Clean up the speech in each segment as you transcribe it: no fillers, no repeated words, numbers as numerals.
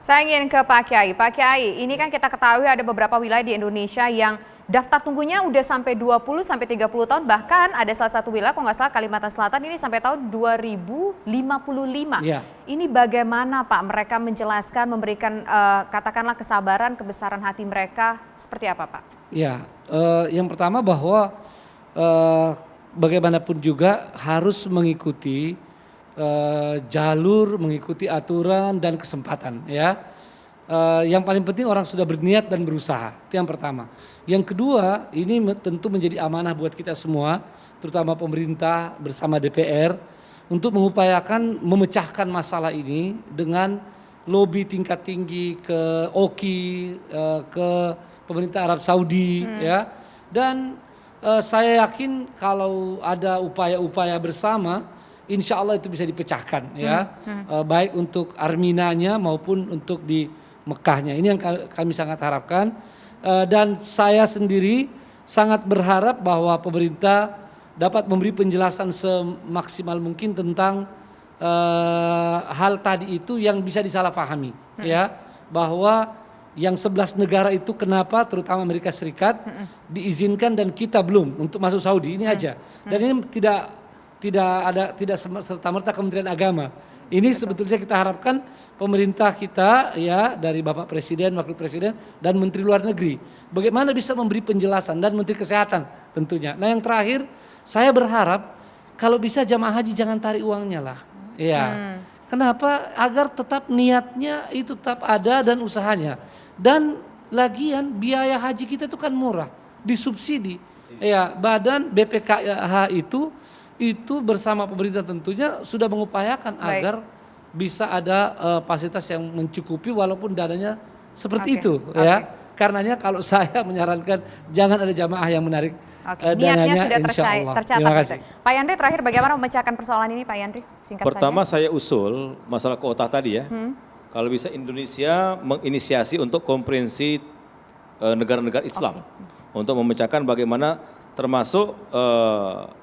Saya ingin ke Pak Kiai. Pak Kiai, ini kan kita ketahui ada beberapa wilayah di Indonesia yang daftar tunggunya udah sampai 20 sampai 30 tahun, bahkan ada salah satu wilayah kalau nggak salah Kalimantan Selatan ini sampai tahun 2055. Ya. Ini bagaimana Pak mereka menjelaskan, memberikan katakanlah kesabaran, kebesaran hati mereka seperti apa Pak? Ya, yang pertama bahwa bagaimanapun juga harus mengikuti jalur, mengikuti aturan dan kesempatan ya. Yang paling penting orang sudah berniat dan berusaha, itu yang pertama. Yang kedua, ini tentu menjadi amanah buat kita semua, terutama pemerintah bersama DPR untuk mengupayakan memecahkan masalah ini dengan lobby tingkat tinggi ke OKI, ke pemerintah Arab Saudi ya. Dan saya yakin kalau ada upaya-upaya bersama, insya Allah itu bisa dipecahkan ya, baik untuk Arminanya maupun untuk di Mekahnya. Ini yang kami sangat harapkan, dan saya sendiri sangat berharap bahwa pemerintah dapat memberi penjelasan semaksimal mungkin tentang hal tadi itu yang bisa disalahpahami ya, bahwa yang 11 negara itu kenapa terutama Amerika Serikat diizinkan dan kita belum untuk masuk Saudi, ini aja. Dan ini tidak serta-merta Kementerian Agama. Ini sebetulnya kita harapkan pemerintah kita ya, dari Bapak Presiden, Wakil Presiden dan Menteri Luar Negeri bagaimana bisa memberi penjelasan, dan Menteri Kesehatan tentunya. Nah, yang terakhir saya berharap kalau bisa jamaah haji jangan tarik uangnya lah. Ya. Kenapa? Agar tetap niatnya itu tetap ada dan usahanya. Dan lagian biaya haji kita itu kan murah, disubsidi. Ya, badan BPKH itu bersama pemerintah tentunya sudah mengupayakan agar bisa ada fasilitas yang mencukupi walaupun dananya seperti itu ya. Karenanya kalau saya menyarankan jangan ada jamaah yang menarik dananya, sudah insya Allah. Tercatat. Terima kasih. Pak Yandri, terakhir bagaimana memecahkan persoalan ini Pak Yandri? Singkat Pertama saja. saya usul masalah kuota tadi ya. Kalau bisa Indonesia menginisiasi untuk konferensi negara-negara Islam untuk memecahkan bagaimana termasuk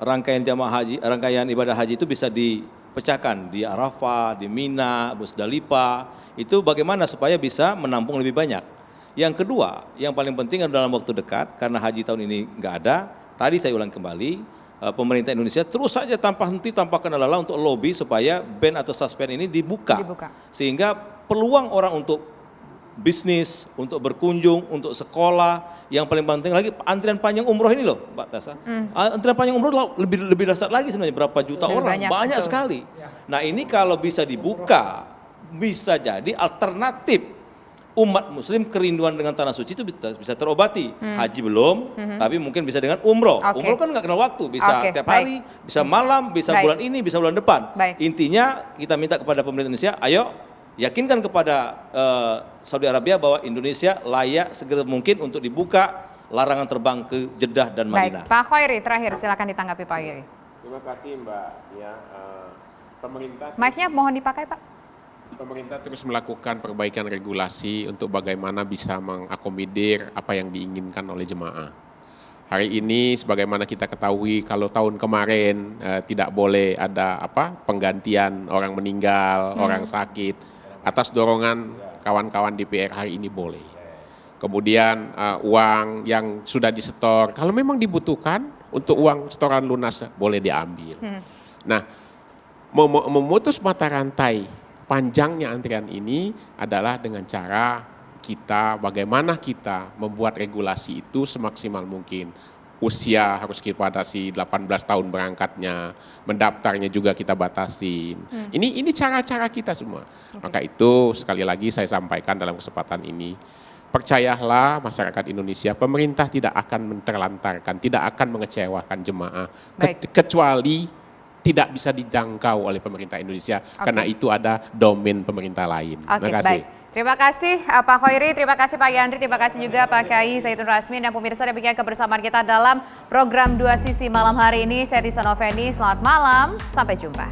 rangkaian jamaah haji, rangkaian ibadah haji itu bisa dipecahkan di Arafah, di Mina, Musdalifah. Itu bagaimana supaya bisa menampung lebih banyak. Yang kedua, yang paling penting dalam waktu dekat, karena haji tahun ini nggak ada, tadi saya ulang kembali, pemerintah Indonesia terus saja tanpa henti, tanpa kenal lelah untuk lobby supaya ban atau suspend ini dibuka. Sehingga peluang orang untuk bisnis, untuk berkunjung, untuk sekolah, yang paling penting lagi antrian panjang umroh ini loh Mbak Tessa. Antrian panjang umroh lebih dahsyat lagi sebenarnya, berapa juta orang, banyak sekali. Nah, ini kalau bisa dibuka, bisa jadi alternatif umat muslim kerinduan dengan tanah suci itu bisa terobati. Haji belum, tapi mungkin bisa dengan umroh. Umroh kan nggak kenal waktu, bisa tiap hari, bisa malam, bisa bulan ini, bisa bulan depan. Intinya kita minta kepada pemerintah Indonesia, ayo yakinkan kepada Saudi Arabia bahwa Indonesia layak segera mungkin untuk dibuka larangan terbang ke Jeddah dan Madinah. Baik, Pak Khoiri terakhir silakan ditanggapi Pak Khoiri. Terima kasih Mbak. Ya, pemerintah. Mic-nya mohon dipakai Pak. Pemerintah terus melakukan perbaikan regulasi untuk bagaimana bisa mengakomodir apa yang diinginkan oleh jemaah. Hari ini sebagaimana kita ketahui kalau tahun kemarin tidak boleh ada penggantian orang meninggal, orang sakit, atas dorongan kawan-kawan DPR hari ini boleh. Kemudian uang yang sudah disetor kalau memang dibutuhkan untuk uang setoran lunas boleh diambil. Nah, memutus mata rantai panjangnya antrian ini adalah dengan cara bagaimana kita membuat regulasi itu semaksimal mungkin. Usia harus kita batasi 18 tahun berangkatnya, mendaftarnya juga kita batasin. Ini cara-cara kita semua. Maka itu sekali lagi saya sampaikan dalam kesempatan ini, percayalah masyarakat Indonesia, pemerintah tidak akan menterlantarkan, tidak akan mengecewakan jemaah, kecuali tidak bisa dijangkau oleh pemerintah Indonesia, karena itu ada domain pemerintah lain. Terima kasih. Terima kasih Pak Khoiri, terima kasih Pak Yandri, terima kasih juga Pak Kiai Zaitun Rasmi dan pemirsa demikian kebersamaan kita dalam program Dua Sisi malam hari ini. Saya Risa Noveni, selamat malam, sampai jumpa.